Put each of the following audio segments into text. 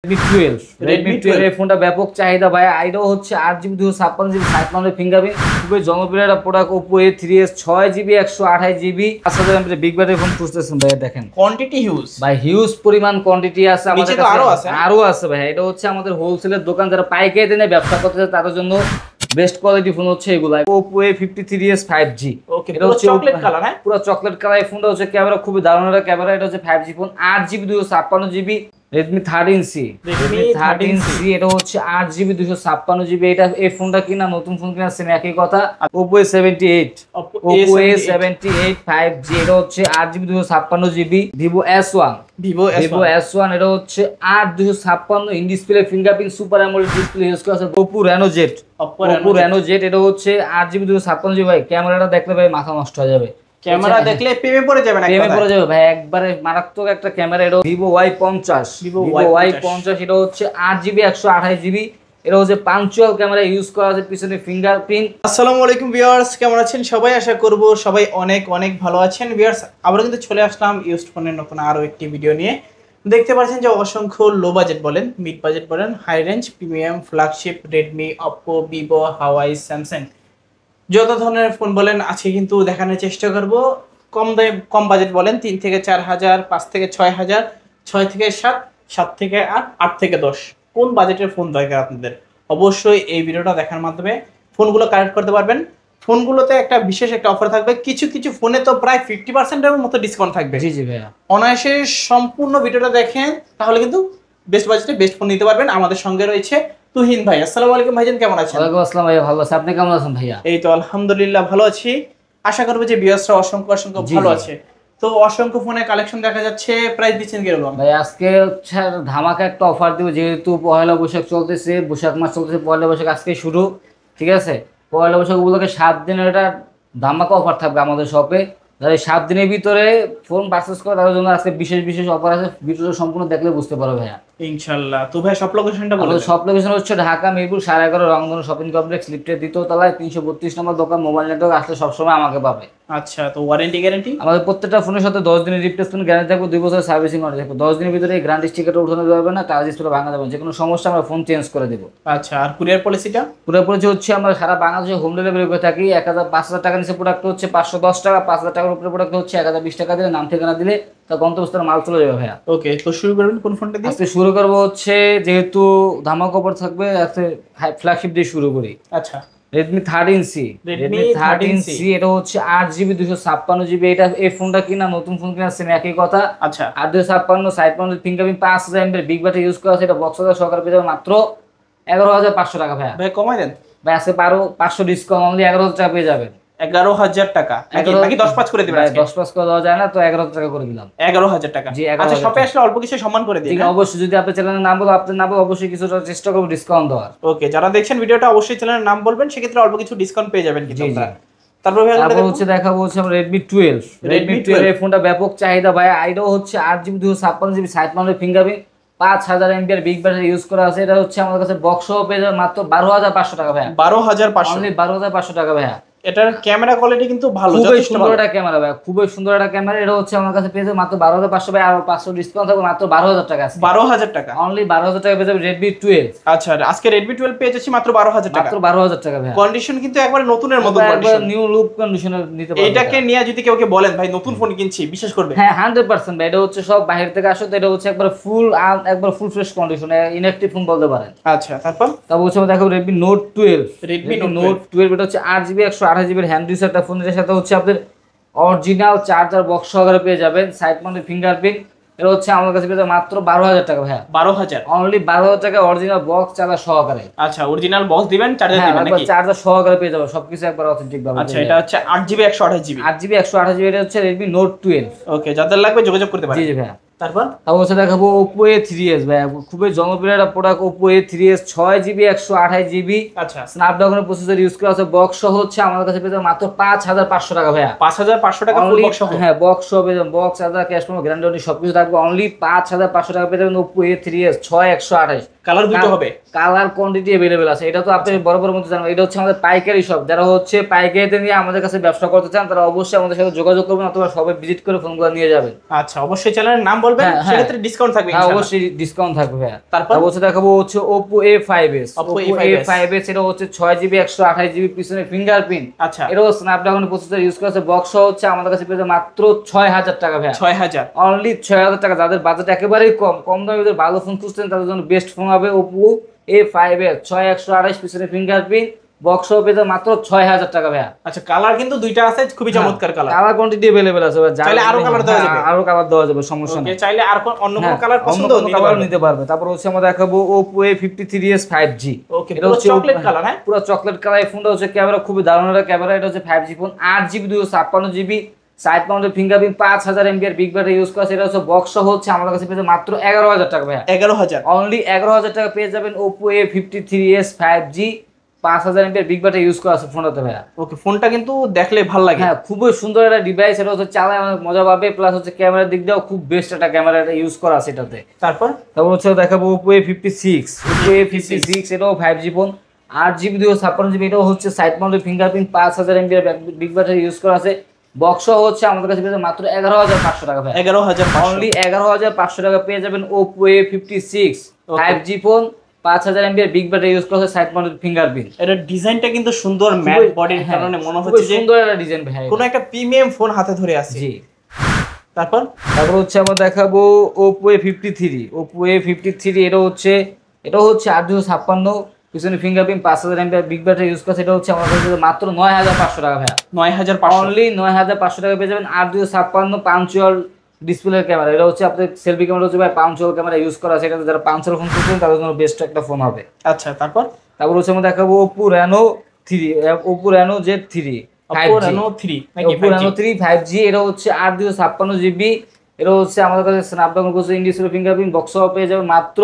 Redmi 12 এই ফোনটা ব্যাপক চাহিদা ভাই। এটাও হচ্ছে 8GB 256GB side mounted fingerprint, খুবই জনপ্রিয় একটা product. Oppo A3s 6GB 128GB 5000 mAh big battery phone খুঁজতেছেন ভাই। দেখেন কোয়ান্টিটি হিউজ ভাই, হিউজ পরিমাণ কোয়ান্টিটি আছে আমাদের কাছে, আরো আছে ভাই। এটা হচ্ছে আমাদের হোলসেলের দোকান, যারা পাইকারি দিনে ব্যবসা করতে চায় তাদের জন্য বেস্ট কোয়ালিটি ফোন হচ্ছে এগুলা। Oppo A53s 5G, এটা হচ্ছে চকলেট কালার। হ্যাঁ, পুরো চকলেট কালার। এই ফোনটা হচ্ছে ক্যামেরা খুবই দারুণ একটা ক্যামেরা। এটা হচ্ছে 5G phone, 8GB 256GB। Redmi 13C, এটা হচ্ছে 8GB 256GB। এটা এই ফোনটা কিনা নতুন ফোন কিনা সেম একই কথা। Oppo A78, Oppo A78 5G, এটা হচ্ছে 8GB 256GB। Vivo S1, এটা হচ্ছে 8 256 in display fingerprint super AMOLED display use করা আছে। Oppo Reno Z, এটা হচ্ছে 8GB 256GB ভাই। ক্যামেরাটা দেখলে ভাই মাথা নষ্ট হয়ে যাবে, ক্যামেরা দেখলে প্রেমে পড়ে যাবেন, প্রেমে পড়ে যাবে ভাই, একবারে মারাত্মক একটা ক্যামেরা। এটা Vivo Y50, এটা হচ্ছে 8GB 128GB। এটা হচ্ছে পাঞ্চুয়াল ক্যামেরা ইউজ করা আছে, পিছনে ফিঙ্গারপ্রিন্ট। আসসালামু আলাইকুম ভিউয়ার্স, কেমন আছেন সবাই? আশা করব সবাই অনেক অনেক ভালো আছেন। ভিউয়ার্স, আবার কিন্তু চলে আসলাম ইউজড ফোনের নতুন আরো একটি ভিডিও নিয়ে। দেখতে পাচ্ছেন যে অসংখ্য লো বাজেট বলেন, মিড বাজেট বলেন, high range, premium, flagship, Redmi, Oppo, Vivo, Huawei, Samsung, যত ধরনের ফোন বলেন আছে কিন্তু দেখানোর চেষ্টা করব। কম বাজেট বলেন 3 থেকে 4000, 5 থেকে 6000, 6 থেকে 7, 7 থেকে 8, 8 থেকে 10, কোন বাজেটের ফোন দরকার আপনাদের অবশ্যই এই ভিডিওটা দেখার মাধ্যমে ফোনগুলো কালেক্ট করতে পারবেন। ফোনগুলোতে একটা বিশেষ একটা অফার থাকবে, কিছু কিছু ফোনে তো প্রায় 50%-এর মতো ডিসকাউন্ট থাকবে। জি জি ভাইয়া, অনায়াসে সম্পূর্ণ ভিডিওটা দেখেন, তাহলে কিন্তু বেস্ট বাজেটে বেস্ট ফোন নিতে পারবেন। আমাদের সঙ্গে রয়েছে তুহিন ভাই। আসসালামু আলাইকুম ভাইজান, কেমন আছেন? ওয়ালাইকুম আসসালাম ভাইয়া, ভালো আছি। আপনি কেমন আছেন ভাইয়া? এই তো আলহামদুলিল্লাহ ভালো আছি। আশা করব যে ভিউয়ার্সরা অসংখ্য ভালো আছে। তো অসংখ্য ফোনের কালেকশন দেখা যাচ্ছে, প্রাইস দিচ্ছেন কিরকম ভাই? আজকে হচ্ছে ধামাকা একটা অফার দিব, যেহেতু পয়লা বৈশাখ চলতেছে, বৈশাখ মাস চলতেছে, পয়লা বৈশাখ আজকে শুরু, ঠিক আছে? পয়লা বৈশাখ উপলক্ষে 7 দিনের একটা ধামাকা অফার থাকবে আমাদের শপে। যারা 7 দিনের ভিতরে ফোন পারচেজ করে তাদের জন্য আজকে বিশেষ অফার আছে। ভিডিওটা সম্পূর্ণ দেখলে বুঝতে পারবে ভাইয়া ইনশাআল্লাহ। তো ভাই সব লোকেশনটা বলুন। সব লোকেশন হচ্ছে ঢাকা মিরপুর 11.5 রংধনু শপিং কমপ্লেক্স, লিফটের 2য় তলায়, 332 নম্বর দোকান। মোবাইল নেটওয়ার্ক আসলে সবসময় আমাকে পাবে। আচ্ছা, তো ওয়ারেন্টি গ্যারান্টি? আমাদের প্রত্যেকটা ফোনের সাথে 10 দিনের রিপ্লেসমেন্ট গ্যারান্টি থাকবে, 2 বছরের সার্ভিসিং ওয়ারেন্টি থাকবে। 10 দিনের ভিতরে গ্যারান্টি স্টিকারটা উঠানো যাবে না, টাচ ডিসপ্লে ভাঙা যাবে না। যে কোনো সমস্যা আমরা ফোন চেঞ্জ করে দেব। আচ্ছা, আর কুরিয়ার পলিসিটা? কুরিয়ার পলিসি হচ্ছে আমরা সারা বাংলাদেশে হোম ডেলিভারি করে থাকি। 5000 টাকা নিচে প্রোডাক্ট হচ্ছে 510 টাকা, 5000 টাকার উপরে প্রোডাক্ট হচ্ছে 1020 টাকা দিলে নাম ঠিকানা দিলে তার গন্তব্যস্থলে মাল চলে যাবে ভাইয়া। ওকে, তো শুরু করবেন কোন ফোনটা দিয়ে? আজকে শুরু করব হচ্ছে, যেহেতু ধামাকা অফার থাকবে, আজকে ফ্ল্যাগশিপ দিয়ে শুরু করি। আচ্ছা, Redmi 13C, এটা হচ্ছে 8GB 256GB। এটা এই ফোনটা কিনা নতুন ফোন কিনা সেম একই কথা। আচ্ছা, 8 256 side mounted fingerprint 5000 mAh big battery use করা আছে। এটা বক্স সহকারে পেয়ে যাবে মাত্র 11500 টাকা ভাইয়া। ভাই কমাই দেন ভাই, আজকে 500 ডিসকাউন্ট, অনলি 11000 টাকা পেয়ে যাবেন। 11000 টাকা নাকি 10-5 করে দিবেন? আজকে 10-5 করে দেওয়া যায় না, তো 11000 টাকা করে দিলাম। 11000 টাকা। আচ্ছা, শপে আসলে অল্প কিছু সম্মান করে দিন। অবশ্যই, যদি আপনি চ্যানেলের নাম বলো, আপনার নাম বলো, অবশ্যই কিছুটা চেষ্টা করব ডিসকাউন্ট দেওয়ার। ওকে, যারা দেখছেন ভিডিওটা অবশ্যই চ্যানেলের নাম বলবেন, সেক্ষেত্রে অল্প কিছু ডিসকাউন্ট পেয়ে যাবেন কিন্তু আপনারা। তারপর হচ্ছে দেখাবো হচ্ছে আমরা Redmi 12 এই ফোনটা ব্যাপক চাহিদা ভাই। এটাও হচ্ছে 8GB 256GB side mounted fingerprint, 5000 mAh big battery use করা আছে। এটা হচ্ছে আমাদের কাছে বক্স সহ পেয়ে যাবে মাত্র 12500 টাকা ভাইয়া। 12500, অনলি 12500 টাকা ভাইয়া। এটার ক্যামেরা কোয়ালিটি কিন্তু ভালো, খুবই সুন্দর একটা ক্যামেরা ভাই, খুবই সুন্দর একটা ক্যামেরা। এটা হচ্ছে আমার কাছে পেয়ে যাবে মাত্র 12500 ভাই, আর 500 ডিসকাউন্ট থাকবে মাত্র 12000 টাকা আছে। 12000 টাকা, অনলি 12000 টাকা পেয়ে যাবে Redmi 12। আচ্ছা, আজকে Redmi 12 পেয়ে যাচ্ছি মাত্র 12000 টাকা। মাত্র 12000 টাকা ভাই। কন্ডিশন কিন্তু একবারে নতুনের মতো কন্ডিশন, নিউ লুক কন্ডিশনে নিতে পারবেন। এটাকে নিয়ে যদি কেউকে বলেন ভাই নতুন ফোন কিনছি, বিশ্বাস করবে? হ্যাঁ, 100% ভাই। এটা হচ্ছে সব বাইরে থেকে আসে, তো এটা হচ্ছে একবার ফুল ফ্রেশ কন্ডিশনে, ইনঅ্যাকটিভ ফোন বলতে পারেন। আচ্ছা, তারপর হচ্ছে আমরা দেখাবো Redmi Note 12। এটা হচ্ছে 8GB 128GB হ্যান্ড ডিউস একটা ফোন। এর সাথে হচ্ছে আপনাদের অরিজিনাল চার্জার বক্স সহকারে পেয়ে যাবেন, সাইড মাউন্টেড ফিঙ্গারপ্রিন্ট। এটা হচ্ছে আমার কাছে পেয়ে যাবে মাত্র 12000 টাকা ভাইয়া। 12000, অনলি 12000 টাকা অরিজিনাল বক্স চার্জার সহকারে। আচ্ছা, অরিজিনাল বক্স দিবেন, চার্জার দিবেন নাকি? চার্জার সহকারে পেয়ে যাবে, সবকিছু একবার অথেন্টিক ভাবে। আচ্ছা, এটা হচ্ছে 8GB 128GB। 8GB 128GB, এটা হচ্ছে Redmi Note 12। ওকে, যাদের লাগবে যোগাযোগ করতে পারেন। জি জি ভাইয়া। তারপর হচ্ছে দেখাবো Oppo A3s ভাই, খুবই জনপ্রিয় একটা product. Oppo A3s 6GB 128GB। আচ্ছা, স্ন্যাপড্রাগনের প্রসেসর ইউজ করা আছে, বক্স সহ হচ্ছে আমাদের কাছে পেয়ে যাবে মাত্র 5500 টাকা ভাইয়া। 5500 টাকা ফুল বক্স সহ? হ্যাঁ, বক্স সহ পেয়ে যাবেন, box charger, cash memo, guarantee সবকিছু থাকবে। অনলি 5500 টাকা পেয়ে যাবেন Oppo A3s 6128। কালার দুটো হবে, কালার কোয়ান্টিটি अवेलेबल আছে। এটা তো আপনি বরাবর মধ্যে জানেন, এটা হচ্ছে আমাদের পাইকারি শপ। যারা হচ্ছে পাইকারিতে নিয়ে আমাদের কাছে ব্যবসা করতে চান, তারা অবশ্যই আমাদের সাথে যোগাযোগ করবেন, অথবা সবাই ভিজিট করে ফোনগুলো নিয়ে যাবেন। আচ্ছা, অবশ্যই চ্যানেলের নাম বলবেন হ্যাঁ, সেক্ষেত্রে ডিসকাউন্ট থাকবে হ্যাঁ ইনশাআল্লাহ। অবশ্যই ডিসকাউন্ট থাকবে ভাইয়া। তারপর হচ্ছে দেখাবো হচ্ছে Oppo A5s। Oppo Oppo A5s A5s এটা হচ্ছে 6GB 128GB পিছনে ফিঙ্গারপ্রিন্ট। আচ্ছা, এটা স্ন্যাপড্রাগন প্রসেসর ইউজ করা আছে, বক্স হচ্ছে আমাদের কাছে পেয়ে যাবে মাত্র 6000 টাকা ভাইয়া। 6000 অনলি 6000 টাকা। যাদের বাজেট একেবারেই কম, কম দামে যাদের ভালো ফোন খুঁজছেন তাদের জন্য বেস্ট ফোন হবে Oppo A5s 6128 পিছনে ফিঙ্গারপ্রিন্ট, বক্স পেয়ে যাবে মাত্র 6000 টাকা ভাইয়া। আচ্ছা, কালার কিন্তু দুইটা আছে, খুবই চমৎকার কালার। কালার কোয়ান্টিটি अवेलेबल আছে ভাই, চাইলে আরো কালার দেওয়া যাবে। আরো কালার দেওয়া যাবে, সমস্যা নেই। ওকে, চাইলে আর অন্য কোন কালার পছন্দ অন্য কালার নিতে পারবে। তারপর হচ্ছে আমরা দেখাবো Oppo A53s 5G। ওকে, পুরো চকলেট কালার। হ্যাঁ, পুরো চকলেট কালার। এই ফোনটা হচ্ছে ক্যামেরা খুবই দারুণ একটা ক্যামেরা। এটা হচ্ছে 5G phone, 8GB 256GB side mounted fingerprint, 5000 mAh big battery use করা আছে। এটা হচ্ছে বক্স হচ্ছে আমাদের কাছে পেয়ে মাত্র 11000 টাকা ভাইয়া। 11000 অনলি 11000 টাকা পেয়ে যাবেন Oppo A53s 5G 5000 mAh big battery use করা আছে ফোনটাতে ভাইয়া। ওকে, ফোনটা কিন্তু দেখলে ভালো লাগে। হ্যাঁ, খুবই সুন্দর একটা ডিভাইস। এটা হচ্ছে চালায় অনেক মজা পাবে, প্লাস হচ্ছে ক্যামেরার দিক দিয়েও খুব বেস্ট একটা ক্যামেরা এটা ইউজ করা আছে এটাতে। তারপর হচ্ছে দেখাবো Oppo A56। Oppo A56 এটাও 5G ফোন, 8GB 256GB। এটাও হচ্ছে side mounted fingerprint, 5000 mAh big battery use করা আছে। বক্স হচ্ছে আমাদের কাছে পেয়ে যাবেন মাত্র 11500 টাকা ভাই। 11500 অনলি 11500 টাকা পেয়ে যাবেন Oppo A56 5G phone, 5000 mAh big battery use করা আছে, সাইড মাউন্টেড ফিঙ্গারপ্রিন্ট। এটা ডিজাইনটা কিন্তু সুন্দর, ম্যাট বডির কারণে মনে হচ্ছে যে সুন্দর একটা ডিজাইন ভাই, কোন একটা প্রিমিয়াম ফোন হাতে ধরে আছে। জি। তারপর হচ্ছে আমরা দেখাবো Oppo A53। Oppo A53 এটা হচ্ছে 8256 পিছনে fingerprint, 5000 mAh big battery use করছে। এটা হচ্ছে আমাদের কাছে মাত্র 9500 টাকা ভাইয়া। 9500 অনলি 9500 টাকা পেয়ে যাবেন 8256 পাঞ্চুয়াল ডিসপ্লের ক্যামেরা। এটা হচ্ছে আপনাদের সেলফি ক্যামেরা হচ্ছে ভাই পাঞ্চুয়াল ক্যামেরা ইউজ করা আছে। এটা যারা পাঞ্চুয়াল ফোন খুঁজছেন তাদের জন্য বেস্ট একটা ফোন হবে। আচ্ছা, তারপর হচ্ছে আমরা দেখাবো Oppo Reno 3, Oppo Reno Z3 Oppo Reno 3 নাকি Oppo Reno 3 5G। এটা হচ্ছে 856GB। এটা হচ্ছে আমাদের কাছে স্ন্যাপড্রাগন প্রসেসর ইন্ডিসপ্লে ফিঙ্গারপ্রিন্ট, বক্স পেয়ে যাবেন মাত্র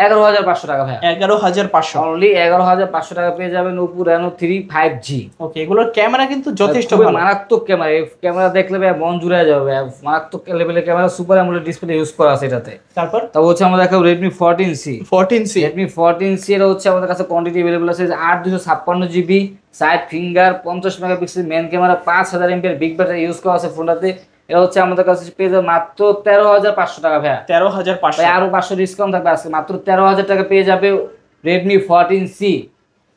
11500 টাকা ভাই। 11500 অনলি 11500 টাকা পেয়ে যাবেন Oppo Reno 3 5G। ওকে, এগুলোর ক্যামেরা কিন্তু যথেষ্ট খুবই ভালো, মারাত্মক ক্যামেরা। এই ক্যামেরা দেখলে ভাই মন জুড়ে যাবে ভাই। মারাত্মক লেভেলের camera, super AMOLED display use করা আছে এটাতে। তারপর হচ্ছে আমরা দেখাবো Redmi 14C। 14C Redmi 14C এটা হচ্ছে আমাদের কাছে কোয়ান্টিটি अवेलेबल আছে 8256GB side finger, 50 megapixel main camera, 5000 mAh big battery use করা আছে ফোনটাতে। এটা হচ্ছে আমাদের কাছে পেয়ে যাবে মাত্র 13500 টাকা ভাইয়া। 13500 ভাই আরো 500 ডিসকাউন্ট থাকবে আজকে, মাত্র 13000 টাকা পেয়ে যাবে Redmi 14C।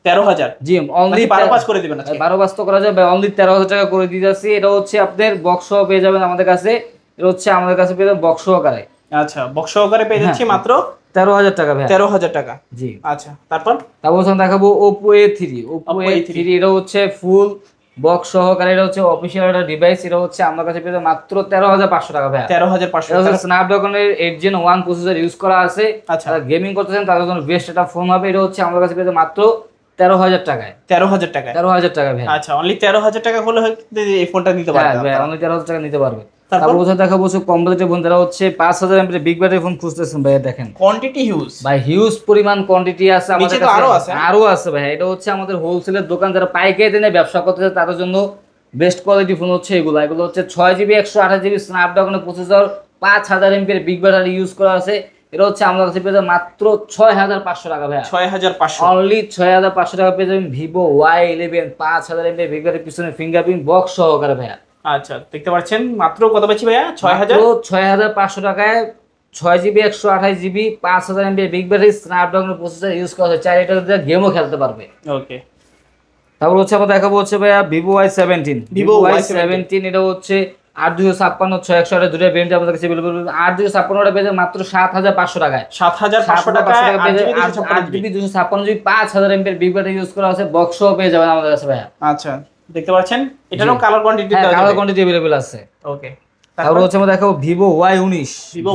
13000 জি, অনলি 12 করে দিবেন আজকে। 12 তো করা যাবে, অনলি 13000 টাকা করে দিয়ে যাচ্ছি। এটা হচ্ছে আপনাদের বক্স সহ পেয়ে যাবেন আমাদের কাছে। এটা হচ্ছে আমাদের কাছে পেয়ে যাবেন বক্স সহকারে। আচ্ছা, বক্স সহকারে পেয়ে যাচ্ছি মাত্র 13000 টাকা ভাই। 13000 টাকা। জি। আচ্ছা, তারপর দেখাবো Oppo A3। Oppo A3 এটা হচ্ছে ফুল বক্স সহকারে। এটা হচ্ছে অফিশিয়াল একটা ডিভাইস। এটা হচ্ছে আমার কাছে পেয়ে যাবে মাত্র 13500 টাকা ভাই। 13500 এটা হচ্ছে স্ন্যাপড্রাগনের 8 Gen 1 প্রসেসর ইউজ করা আছে। আচ্ছা, যারা গেমিং করতেছেন তাদের জন্য বেস্ট একটা ফোন হবে। এটা হচ্ছে আমার কাছে পেয়ে যাবে মাত্র 13000 টাকায়। 13000 টাকায়। 13000 টাকা ভাই। আচ্ছা, অনলি 13000 টাকা হলে হয়তো এই ফোনটা নিতে পারবেন। হ্যাঁ ভাই, অনলি 13000 টাকা নিতে পারবে। তারপর দেখাবো কম বাজেটের ফোন যারা হচ্ছে 5000 mAh বিগ ব্যাটারি ফোন খুঁজতেছেন ভাই। দেখেন কোয়ান্টিটি হিউজ ভাই, হিউজ পরিমাণ কোয়ান্টিটি আছে আমাদের নিচে তো কাছে। আরো আছে ভাই। এটা হচ্ছে আমাদের হোলসেলের দোকান, যারা পাইকারি নিয়ে ব্যবসা করতে চায় তাদের জন্য বেস্ট কোয়ালিটি ফোন হচ্ছে এগুলো হচ্ছে 6GB 128GB স্ন্যাপড্রাগনের processor, 5000 mAh big battery use করা আছে। এটা হচ্ছে আমাদের কাছে পেয়ে যাবে মাত্র 6500 টাকা ভাই। 6500 অনলি 6500 টাকা পেয়ে যাবেন Vivo Y11 5000 mAh big battery পিছনে ফিঙ্গারপ্রিন্ট বক্স সহকারে ভাইয়া। আচ্ছা, দেখতে পাচ্ছেন মাত্র কত পাচ্ছি ভাইয়া? 6500 টাকায় 6GB 128GB 5000 mAh big battery স্ন্যাপড্রাগনের প্রসেসর ইউজ করা আছে। চাইলে এটা গেমও খেলতে পারবে। ওকে, হচ্ছে আমরা দেখাবো হচ্ছে ভাইয়া Vivo Y17। Vivo Y17 এটা হচ্ছে 8256 6128 দুটো ভেরিয়েন্ট আমাদের কাছে अवेलेबल। 8256 টা পেয়ে যাবে মাত্র 7500 টাকায়। 7500 টাকায় 8GB 256GB 5000 mAh big battery use করা আছে, বক্স সহ পেয়ে যাবেন আমাদের কাছে ভাইয়া। আচ্ছা, দেখতে পাচ্ছেন এটারও colour quantity colour quantity available আছে। ওকে, হচ্ছে আমরা দেখাবো Vivo Y19। Vivo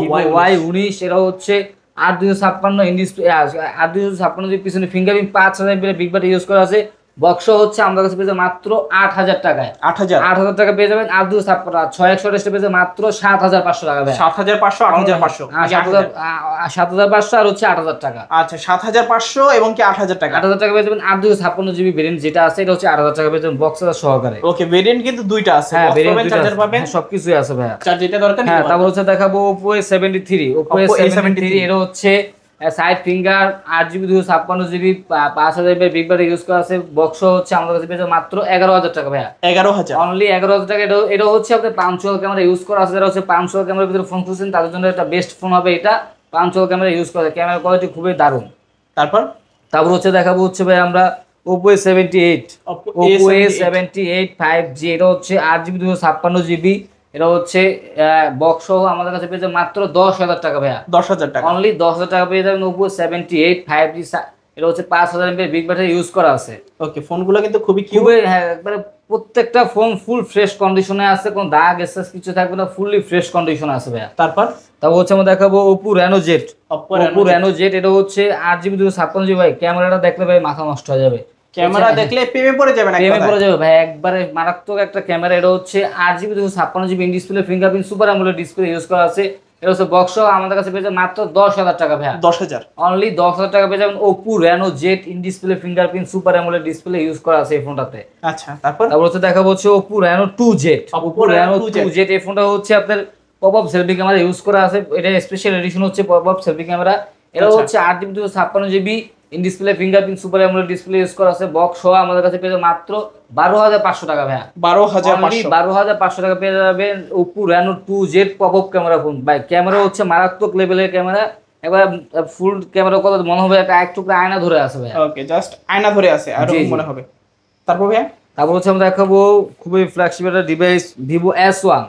Y19 এটা হচ্ছে 8256 ইন্ডিসপ্লে 8256 পিছনে fingerprint, 5000 mAh big battery use করা আছে, বক্স হচ্ছে আমাদের কাছে পেয়ে যাবে মাত্র 8000 টাকায়। 8000 টাকা পেয়ে যাবেন। 8256 6128 পেয়ে যাবে মাত্র 7500 টাকা ভাই। 7500 8500 7500 আর হচ্ছে 8000 টাকা। আচ্ছা, 7500 এবং কি 8000 টাকা। 8000 টাকা পেয়ে যাবেন 8256GB ভেরিয়েন্ট যেটা আছে। এটা হচ্ছে 8000 টাকা পেয়ে যাবেন বক্স সহকারে। ওকে, ভেরিয়েন্ট কিন্তু দুইটা আছে। হ্যাঁ, ভেরিয়েন্ট চার্জার পাবেন, সবকিছুই আছে ভাই। চার্জ যেটা দরকার হ্যাঁ, তারপর হচ্ছে দেখাবো Oppo A73। Oppo A73 এটা হচ্ছে সাইড ফিঙ্গার 8GB 256GB 5000 এর বিগ ব্যাটারি ইউজ করা আছে। বক্স হচ্ছে আমাদের কাছে পেয়ে যাবেন মাত্র 11000 টাকা ভাইয়া। 11000 অনলি 11000 টাকা। এটা হচ্ছে আপনার পাঞ্চুয়াল ক্যামেরা ইউজ করা আছে, যারা হচ্ছে পাঞ্চুয়াল ক্যামেরার ভিতরে ফোন খুঁজছেন তাদের জন্য একটা বেস্ট ফোন হবে এটা। পাঞ্চুয়াল ক্যামেরা ইউজ করা, ক্যামেরা কোয়ালিটি খুবই দারুণ। তারপর হচ্ছে দেখাবো হচ্ছে ভাই আমরা Oppo A78 5G। এটা হচ্ছে 8GB 256GB। এটা হচ্ছে বক্স সহ আমাদের কাছে পেয়ে যাবেন মাত্র 10000 টাকা ভাইয়া। 10000 টাকা, অনলি 10000 টাকা পেয়ে যাবেন Oppo A78 5G। এটা হচ্ছে 5000 mAh বিগ ব্যাটারি ইউজ করা আছে। ওকে, ফোনগুলো কিন্তু খুবই কিউট। খুবই হ্যাঁ, একবারে প্রত্যেকটা ফোন ফুল ফ্রেশ কন্ডিশনে আছে, কোনো দাগ স্ক্র্যাচ কিছু থাকবে না, ফুললি ফ্রেশ কন্ডিশনে আছে ভাইয়া। তারপর হচ্ছে আমরা দেখাবো Oppo Reno Z। এটা হচ্ছে 8GB 256GB ভাই। ক্যামেরাটা দেখলে ভাই মাথা নষ্ট হয়ে যাবে, ক্যামেরা দেখলে প্রেমে পড়ে যাবেন, প্রেমে পড়ে যাবে ভাই, একবারে মারাত্মক একটা ক্যামেরা। এটা হচ্ছে 8GB 256GB in display fingerprint super AMOLED display use করা আছে। এটা হচ্ছে বক্স সহ আমাদের কাছে পেয়ে যাবেন মাত্র 10000 টাকা ভাইয়া। 10000, অনলি 10000 টাকা পেয়ে যাবেন Oppo Reno Z in display fingerprint super AMOLED display use করা আছে এই ফোনটাতে। আচ্ছা, তারপর হচ্ছে দেখাবো হচ্ছে Oppo Reno 2Z। এই ফোনটা হচ্ছে আপনার pop up selfie camera use করা আছে। এটা স্পেশাল এডিশন হচ্ছে পপ আপ সেলফি ক্যামেরা। এটা হচ্ছে 8GB 256GB in display fingerprint super AMOLED display use করা আছে। বক্স সহ আমাদের কাছে পেয়ে যাবেন মাত্র 12500 টাকা ভাইয়া। 12500 টাকা পেয়ে যাবেন Oppo Reno 2Z pop up camera phone ভাই। ক্যামেরা হচ্ছে মারাত্মক লেভেলের ক্যামেরা, একবার ফুল ক্যামেরা কথা মনে হবে একটা এক টুকরা আয়না ধরে আছে ভাইয়া। ওকে, জাস্ট আয়না ধরে আছে আর মনে হবে। তারপর ভাইয়া হচ্ছে আমরা দেখাবো খুবই ফ্ল্যাগশিপ একটা ডিভাইস Vivo S1।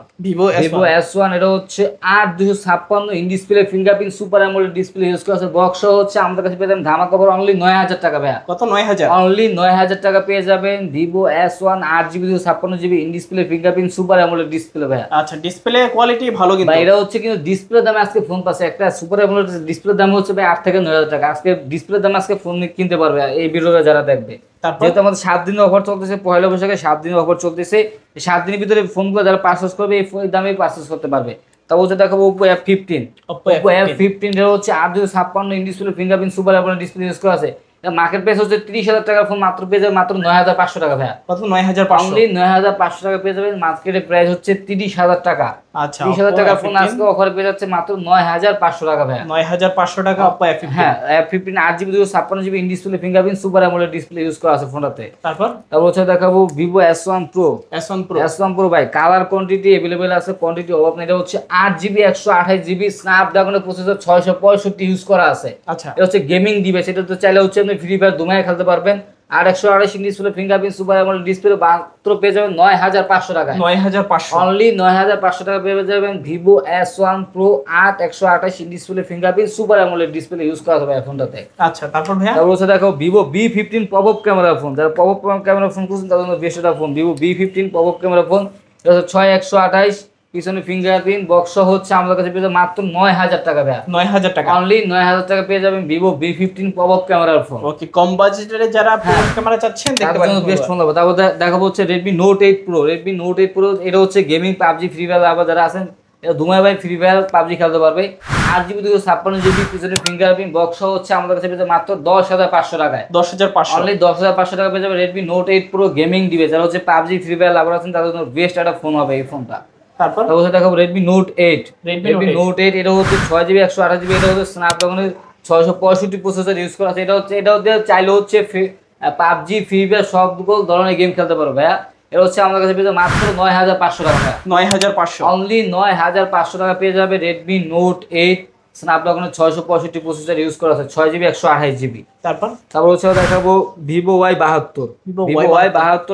এটা হচ্ছে 8256 in display fingerprint super AMOLED display use করা আছে। বক্স হচ্ছে আমাদের কাছে পেয়ে যাবেন ধামাকা অফার অনলি 9000 টাকা ভাইয়া। কত? 9000, অনলি 9000 টাকা পেয়ে যাবেন Vivo S1 8GB 256GB in display fingerprint super AMOLED display ভাইয়া। আচ্ছা, ডিসপ্লে কোয়ালিটি ভালো কিন্তু ভাই। এটা হচ্ছে কিন্তু ডিসপ্লে দামে আজকে ফোন পাচ্ছে, একটা সুপার অ্যামোলেড ডিসপ্লে দাম হচ্ছে ভাই 8 থেকে 9000 টাকা। আজকে ডিসপ্লে দামে আজকে ফোন কিনতে পারবে এই ভিডিওটা যারা দেখবে। যেহেতু আমাদের 7 দিনের অফার চলতেছে, পয়লা বৈশাখে 7 দিনের অফার চলতেছে, এই 7 দিনের ভিতরে ফোনগুলো যারা পারচেজ করবে এই দামে পারচেজ করতে পারবে। হচ্ছে দেখাবো Oppo F15। এটা হচ্ছে 8256 in display fingerprint super AMOLED display use করা আছে। মার্কেট প্রাইস হচ্ছে 30000 টাকার ফোন মাত্র পেয়ে যাবেন মাত্র 9500 টাকা ভাইয়া। কত? 9500, অনলি 9500 টাকা পেয়ে যাবেন। মার্কেটের প্রাইস হচ্ছে 30000 টাকা। আচ্ছা, 30000 টাকা ফোন আজকে অফারে পেয়ে যাচ্ছে মাত্র 9500 টাকা ভাইয়া। 9500 টাকা Oppo F15। হ্যাঁ, F15 8GB 256GB in display fingerprint super AMOLED display use করা আছে ফোনটাতে। তারপর হচ্ছে দেখাবো Vivo S1 Pro ভাই। কালার কোয়ান্টিটি अवेलेबल আছে, কোয়ান্টিটি অভাব নেই। এটা হচ্ছে 8GB 128GB স্ন্যাপড্রাগনের প্রসেসর 665 ইউজ করা আছে। আচ্ছা, এটা হচ্ছে গেমিং ডিভাইস। এটা তো চাইলে হচ্ছে আপনি ফ্রি ফায়ার দুমায় খেলতে পারবেন। আর 128 inch display fingerprint super AMOLED display মাত্র পেয়ে যাবেন 9500 টাকা। 9500, অনলি 9500 টাকা পেয়ে যাবেন Vivo S1 Pro 8 128 inch display fingerprint super AMOLED display use করা হবে ফোনটাতে। আচ্ছা, তারপর ভাইয়া হচ্ছে দেখো Vivo B15 pop up camera phone. যারা পপ আপ ক্যামেরা ফোন খুঁজছেন তাদের জন্য বেস্ট একটা phone Vivo B15 pop up camera phone. এটা হচ্ছে 6128 পিছনে ফিঙ্গারপ্রিন্ট বক্স হচ্ছে আমাদের কাছে পেয়ে যাবেন মাত্র 9000 টাকা ভাইয়া। 9000 টাকা, অনলি 9000 টাকা পেয়ে যাবেন Vivo B15 পপ আপ ক্যামেরার ফোন। ওকে, কম বাজেটে যারা ক্যামেরা চাচ্ছেন দেখতে পারেন, বেস্ট ফোন হবে। তারপর দেখাবো হচ্ছে Redmi Note 8 Pro। এটা হচ্ছে গেমিং PUBG ফ্রি ফায়ার আবার যারা আছেন এটা দুমায় ভাই ফ্রি ফায়ার PUBG খেলতে পারবে। 8GB 256GB পিছনে ফিঙ্গারপ্রিন্ট বক্স হচ্ছে আমাদের কাছে পেয়ে যাবে মাত্র 10500 টাকায়। 10500, অনলি 10500 টাকা পেয়ে যাবে Redmi Note 8 Pro gaming device. যারা হচ্ছে PUBG ফ্রি ফায়ার লাভার আছেন তাদের জন্য বেস্ট একটা ফোন হবে এই ফোনটা। তারপর দেখাবো Redmi Note 8। এটা হচ্ছে 6GB 128GB। এটা হচ্ছে স্ন্যাপড্রাগনের 665 প্রসেসর ইউজ করা আছে। এটা হচ্ছে চাইলে হচ্ছে PUBG ফ্রি ফায়ার সব ধরনের গেম খেলতে পারো ভাইয়া। এটা হচ্ছে আমাদের কাছে পেয়ে যাবে মাত্র 9500 টাকা ভাইয়া। 9500, অনলি 9500 টাকা পেয়ে যাবে Redmi Note 8 স্ন্যাপড্রাগনের 665 প্রসেসর ইউজ করা আছে 6GB 128GB। তারপর হচ্ছে দেখাবো Vivo Y72।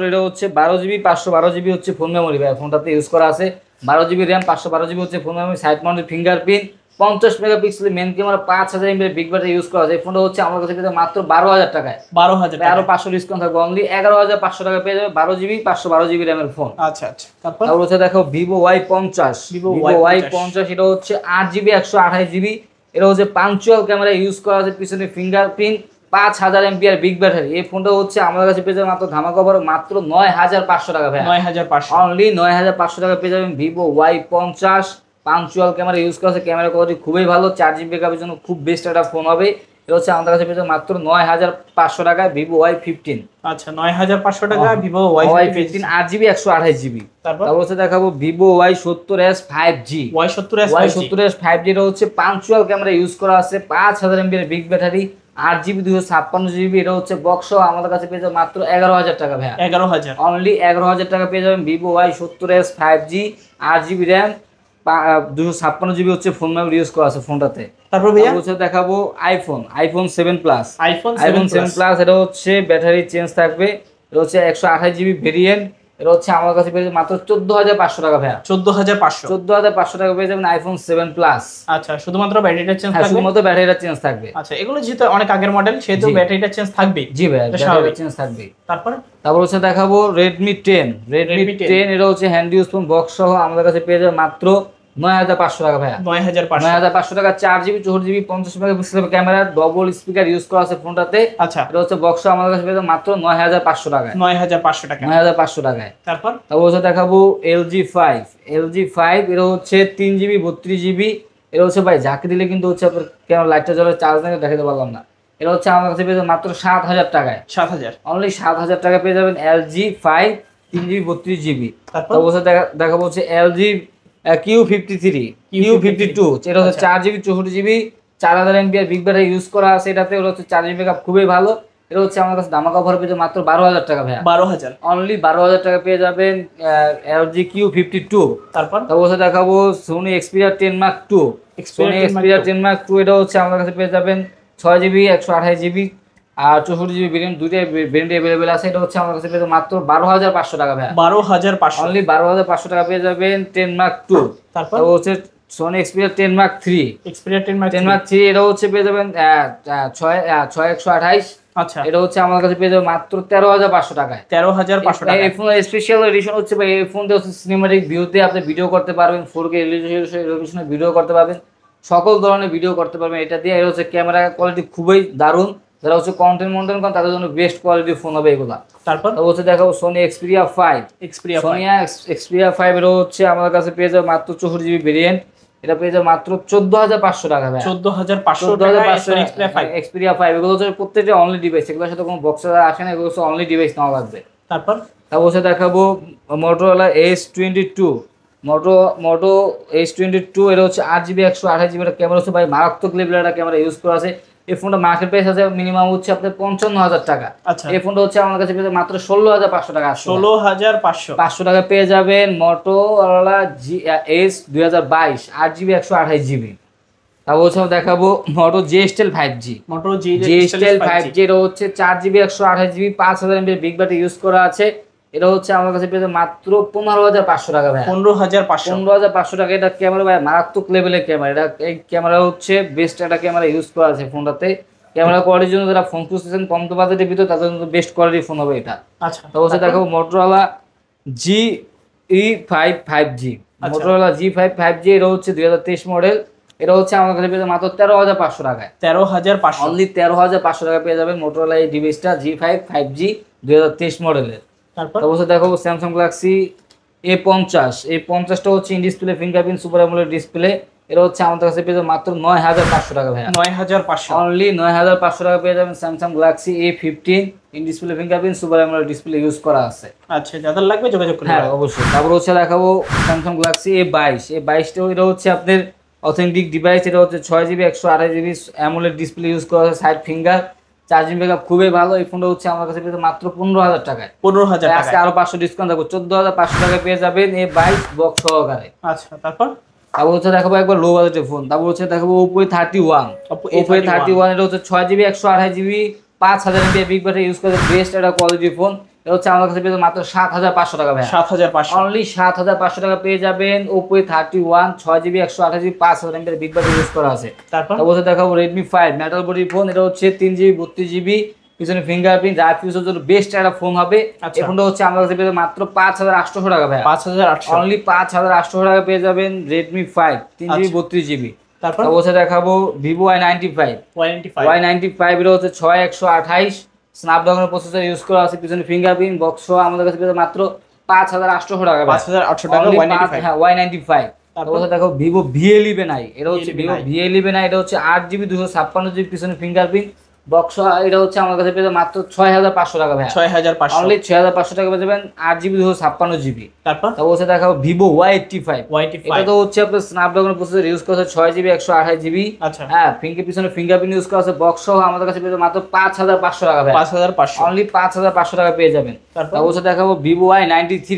এটা হচ্ছে 12GB 512GB হচ্ছে ফোন মেমোরি ভাই। ফোনটাতে ইউজ করা আছে 12GB RAM 512GB হচ্ছে phone memory. Side mounted fingerprint 50 megapixel main camera 5000 mAh big battery use করা আছে। এই ফোনটা হচ্ছে আমার কাছে পেয়ে যাবে মাত্র 12000 টাকায়। 12000 টাকা, আরো 500 ডিসকাউন্ট থাকবে। অনলি 11500 টাকা পেয়ে যাবে 12GB 512GB RAM এর ফোন। আচ্ছা, তারপর হচ্ছে দেখো Vivo Y50। এটা হচ্ছে 8GB 128GB। এটা হচ্ছে পাঞ্চুয়াল ক্যামেরা ইউজ করা আছে, পিছনে ফিঙ্গারপ্রিন্ট 5000 mAh বিগ ব্যাটারি। এই ফোনটা হচ্ছে আমাদের কাছে পেয়ে যাবে মাত্র ধামাকা অফার মাত্র 9500 টাকা ভাই। 9500, অনলি 9500 টাকা পেয়ে যাবেন Vivo Y50 punctual camera use করা আছে। ক্যামেরা কোয়ালিটি খুবই ভালো, 4GB ব্যাকআপের জন্য খুব বেস্ট একটা ফোন হবে। এটা হচ্ছে আমাদের কাছে পেয়ে যাবেন মাত্র 9500 টাকায় ভিভো Y15। আচ্ছা 9500 টাকা ভিভো Y15 8GB 128GB। তারপর হচ্ছে দেখাবো Vivo Y70s 5G। Y70s 5G এটা হচ্ছে পাঞ্চুয়াল ক্যামেরা ইউজ করা আছে, 5000 mAh এর বিগ ব্যাটারি, 8GB 256GB। এটা হচ্ছে বক্স আমাদের কাছে পেয়ে যাবেন মাত্র 11000 টাকা ভাইয়া। 11000 অনলি 11000 টাকা পেয়ে যাবেন Vivo Y70s 5G, 8GB RAM, 256GB হচ্ছে ফোন মেমোরি ইউজ করা আছে ফোনটাতে। তারপর ভাইয়া হচ্ছে দেখাবো আইফোন 7 প্লাস। আইফোন 7 প্লাস এটা হচ্ছে ব্যাটারি চেঞ্জ থাকবে, এটা হচ্ছে 128GB ভেরিয়েন্ট। এটা হচ্ছে আমার কাছে পেয়ে যাবেন মাত্র 14500 টাকা ভাইয়া। 14500 টাকা পেয়ে যাবেন আইফোন 7 প্লাস। আচ্ছা শুধুমাত্র ব্যাটারিটা চেঞ্জ থাকবে, শুধুমাত্র ব্যাটারিটা চেঞ্জ থাকবে। আচ্ছা এগুলো যেহেতু অনেক আগের মডেল সেহেতু ব্যাটারিটা চেঞ্জ থাকবে। জি ভাই ব্যাটারিটা চেঞ্জ থাকবে। তারপর হচ্ছে দেখাবো Redmi 10 এটা হচ্ছে হ্যান্ড ইউজ ফোন বক্স সহ আমাদের কাছে পেয়ে যাবেন মাত্র 9500 টাকা ভাইয়া। 9500 টাকা 4GB 64GB 50 মেগাপিক্সেলের ক্যামেরা, ডবল স্পিকার ইউজ করা আছে ফোনটাতে। আচ্ছা এটা হচ্ছে বক্স আমাদের কাছে পেয়ে যাবেন মাত্র 9500 টাকায়। 9500 টাকায়। তারপর হচ্ছে দেখাবো LG5 এটা হচ্ছে 3GB 32GB। এটা হচ্ছে ভাই যাকে দিলে কিন্তু হচ্ছে আপনার ক্যামেরা লাইটটা জ্বলে, চার্জ না দেখাতে পারলাম না। এটা হচ্ছে আমার কাছে পেয়ে যাবেন মাত্র 7000 টাকায়। 7000 অনলি 7000 টাকা পেয়ে যাবেন LG5 3GB 32GB। তারপর হচ্ছে দেখাবো হচ্ছে LG Q52 এটা হচ্ছে 4GB 64GB 4000 mAh big battery use করা আছে এটাতে। ওটা হচ্ছে চার্জিং ব্যাকআপ খুবই ভালো। এটা হচ্ছে আমার কাছে দামা কভার পেয়ে মাত্র 12000 টাকা ভাইয়া। 12000 অনলি 12000 টাকা পেয়ে যাবেন LG Q52। তারপর হচ্ছে দেখাবো Sony Xperia 10 Mark II। Sony Xperia 10 Mark II এটা হচ্ছে আমার কাছে পেয়ে যাবেন 6GB 128GB আর 64GB ভেরিয়েন্ট, দুইটাই ভেরিয়েন্ট अवेलेबल আছে। এটা হচ্ছে আমার কাছে পেয়ে যাবেন মাত্র 12500 টাকা ভাইয়া। 12500 অনলি 12500 টাকা পেয়ে যাবেন 10 Mark II। তারপর হচ্ছে Sony Xperia 10 Mark III।10 Mark III এটা হচ্ছে পেয়ে যাবেন 6128। আচ্ছা এটা হচ্ছে আমার কাছে পেয়ে যাবেন মাত্র 13500 টাকায়। 13500 টাকা। এই ফোনের স্পেশাল এডিশন হচ্ছে ভাই এই ফোনতে হচ্ছে সিনেম্যাটিক ভিউতে আপনি ভিডিও করতে পারবেন, 4K রেজোলিউশনে ভিডিও করতে পারবেন, সকল ধরনের ভিডিও করতে পারবেন এটা দিয়ে। এটা হচ্ছে ক্যামেরা কোয়ালিটি খুবই দারুণ, যারা হচ্ছে কন্টেন্ট মন্টেন্ট করেন তাদের জন্য বেস্ট কোয়ালিটির ফোন হবে এগুলা। তারপর হচ্ছে দেখাবো Sony Xperia 5। Xperia 5 এটা হচ্ছে আমাদের কাছে পেয়ে যাবে মাত্র 64GB ভেরিয়েন্ট। এটা পেয়ে যাবে মাত্র 14500 টাকা ভাই। 14500 টাকা Xperia 5। এগুলো হচ্ছে প্রত্যেকটা অনলি ডিভাইস, এগুলোর সাথে কোনো বক্স আসে না, এগুলো হচ্ছে অনলি ডিভাইস নেওয়া লাগবে। তারপর হচ্ছে দেখাবো Motorola H22। মোটো H22 এটা হচ্ছে 8GB 128GB ক্যামেরা হচ্ছে ভাই মারাত্মক লেভেলের ক্যামেরা ইউজ করা আছে। এই ফোনটা মার্কেট প্রাইস আছে মিনিমাম হচ্ছে আপনার 55000 টাকা। আচ্ছা এই ফোনটা হচ্ছে আমার কাছে পেয়ে মাত্র 16500 টাকা। 16500 টাকা পেয়ে যাবেন Motorola H2022 8GB 128GB। তারপর হচ্ছে দেখাবো Moto GSTEL 5G। GSTEL 5G এটা হচ্ছে 4GB 128GB 5000 mAh big battery use করা আছে। এটা হচ্ছে আমার কাছে পেয়ে মাত্র 15500 টাকা ভাই। 15500 টাকা। এটা ক্যামেরা ভাই মারাত্মক লেভেলের ক্যামেরা। এটা এই ক্যামেরা হচ্ছে বেস্ট একটা ক্যামেরা ইউজ করা আছে ফোনটাতে। ক্যামেরা কোয়ালিটির জন্য যারা ফোন খুঁজতেছেন কম বাজেটের ভিতর তাদের জন্য বেস্ট কোয়ালিটির ফোন হবে এটা। আচ্ছা তো হচ্ছে দেখাবো Motorola GE5 5G। Motorola G5 5G এটা হচ্ছে 2023 মডেল। এটা হচ্ছে আমার কাছে পেয়ে মাত্র 13500 টাকায়। 13500 অনলি 13500 টাকা পেয়ে যাবেন Motorola এই ডিভাইসটা G5 5G 2023 মডেলের। তারপর হচ্ছে দেখো Samsung Galaxy A50। এই 50টা হচ্ছে in display fingerprint super AMOLED display. এটা হচ্ছে আমাদের কাছে পেয়ে যাবেন মাত্র 9500 টাকা ভাই। 9500 অনলি 9500 টাকা পেয়ে যাবেন Samsung Galaxy A15 in display fingerprint super AMOLED display use করা আছে। আচ্ছা যাদের লাগবে যোগাযোগ করুন। হ্যাঁ অবশ্যই। তারপর হচ্ছে দেখাবো Samsung Galaxy A22। এই 22টা এটা হচ্ছে আপনাদের অথেন্টিক ডিভাইস। এটা হচ্ছে 6GB 128GB AMOLED display use করা আছে, সাইড ফিঙ্গার, চার্জিং ব্যাকআপ খুবই ভালো। এই ফোনটা হচ্ছে আমার কাছে পেয়ে মাত্র 15000 টাকায়। 15000 টাকা। আজকে আরো 500 ডিসকাউন্ট থাকবে, 14500 টাকা পেয়ে যাবেন এই 22 বক্স সহকারে। আচ্ছা তারপর হচ্ছে দেখাবো একবার লো বাজেটের ফোন। তারপর হচ্ছে দেখাবো Oppo A31। Oppo A31 এটা হচ্ছে 6GB 128GB 5000 mAh big battery use করে বেস্ট একটা কোয়ালিটির ফোন। এটা হচ্ছে আমার কাছে পেয়ে মাত্র 7500 টাকা ভাই। 7500 অনলি 7500 টাকা পেয়ে যাবেন Oppo A31 6GB 128GB 5000 mAh big battery use করা আছে। তারপর হচ্ছে দেখাবো Redmi 5 মেটাল বডি ফোন। এটা হচ্ছে 3GB 32GB পিছনে ফিঙ্গারপ্রিন্ট, রাফ ইউজের জন্য বেস্ট একটা ফোন হবে। এই ফোনটা হচ্ছে আমার কাছে পেয়ে মাত্র 5800 টাকা ভাই। 5800 অনলি 5800 টাকা পেয়ে যাবেন Redmi 5 3GB 32GB। তারপর হচ্ছে দেখাবো Vivo Y95 এটা হচ্ছে 6128 স্ন্যাপড্রাগনের প্রসেসর ইউজ করা আছে, পিছনে ফিঙ্গারপ্রিন্ট বক্স আমাদের কাছে পেয়ে মাত্র 5800 টাকা। 5800 টাকা Y95। হ্যাঁ Y95 তারপর তারপর দেখো ভিভো V11i, এটা হচ্ছে ভিভো V11i V11i, এটা হচ্ছে 8GB 256GB পিছনে ফিঙ্গারপ্রিন্ট বক্স। এটা হচ্ছে আমার কাছে পেয়ে যাবেন মাত্র 6500 টাকা ভাই, 6500 অনলি 6500 টাকা পেয়ে যাবেন 8GB 256GB। তারপর তারপর হচ্ছে দেখাবো ভিভো Y85, এটা তো হচ্ছে আপনার স্ন্যাপড্রাগন প্রসেসর ইউজ করা আছে, 6GB 128GB। আচ্ছা হ্যাঁ, পিছনে ফিঙ্গারপ্রিন্ট ইউজ করা আছে, বক্স সহ আমাদের কাছে পেয়ে যাবেন মাত্র 5500 টাকা ভাই, 5500 অনলি 5500 টাকা পেয়ে যাবেন। তারপর তারপর হচ্ছে দেখাবো Vivo Y93,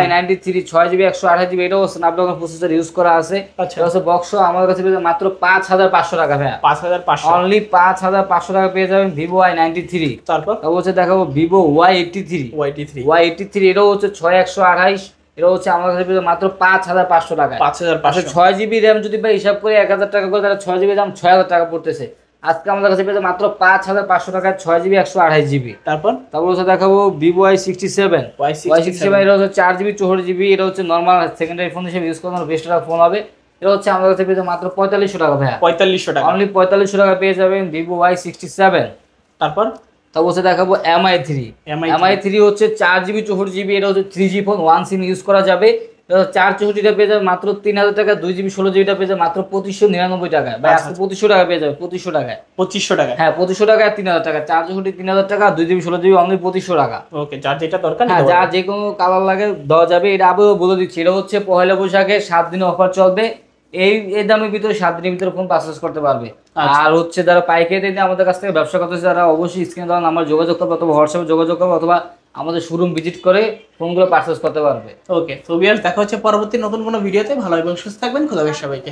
Y93 6GB 128GB, এটাও স্ন্যাপড্রাগন প্রসেসর ইউজ করা আছে। আচ্ছা এটা হচ্ছে বক্স সহ আমাদের কাছে পেয়ে যাবেন মাত্র 5500 টাকা ভাই, 5500 অনলি 5500 টাকা পেয়ে যাবেন ভিভো Y93। তারপর তারপর হচ্ছে দেখাবো ভিভো Y83, Y83 এটাও হচ্ছে 6128, এটা হচ্ছে আমার কাছে পেয়ে যাবেন মাত্র 5500 টাকা। 5500 6GB র্যাম যদি ভাই হিসাব করে 1000 টাকা করে, তাহলে 6GB দাম 6000 টাকা পড়তেছে। আজকে আমাদের কাছে পেয়ে যাবেন মাত্র 5500 টাকায় 6GB 128GB। তারপর হচ্ছে দেখাবো ভিভো Y67, এটা হচ্ছে 4GB 64GB, এটা হচ্ছে নর্মাল সেকেন্ডারি ফোন হিসেবে ইউজ করার বেস্ট একটা ফোন হবে। এটা হচ্ছে আমাদের কাছে পেয়ে যাবেন মাত্র 4500 টাকা ভাইয়া, 4500 টাকা, অনলি 4500 টাকা পেয়ে যাবেন ভিভো Y67। তারপর হচ্ছে দেখাবো MI3 হচ্ছে 4GB 64GB, এটা হচ্ছে 3G ফোন, 1 সিম ইউজ করা যাবে। 464টা পেয়ে যাবে মাত্র 3000 টাকা, 2GB 16GB পেয়ে যাবে মাত্র 2599 টাকা ভাই, আজকে 2500 টাকা পেয়ে যাবে, 2500 টাকায়, 2500 টাকা, হ্যাঁ 2500 টাকায় 3000 টাকা, 464 3000 টাকা, 2GB 16GB অনলি 2500 টাকা। ওকে, যার যেটা দরকার হ্যাঁ, নিতে যা পারবেন। যে কোনো কালার লাগে দেওয়া যাবে। এটা আবারও বলে দিচ্ছি, এটা হচ্ছে পহেলা বৈশাখে 7 দিন অফার চলবে। এই দামের ভিতরে 7 দিনের ভিতরে ফোন পারচেজ করতে পারবে। আচ্ছা। আর হচ্ছে যারা পাইকারি রেটে আমাদের কাছ থেকে ব্যবসা করতেছে, তারা অবশ্যই স্ক্রিনে দেওয়া নাম্বার যোগাযোগ করবে, অথবা হোয়াটসঅ্যাপে যোগাযোগ করবে, অথবা আমাদের শোরুম ভিজিট করে ফোনগুলো পারচেজ করতে পারবে। ওকে, তো ভিউয়ার্স দেখা হচ্ছে পরবর্তী নতুন কোনো ভিডিওতে। ভালো এবং সুস্থ থাকবেন, খোদা হাফেজ সবাইকে।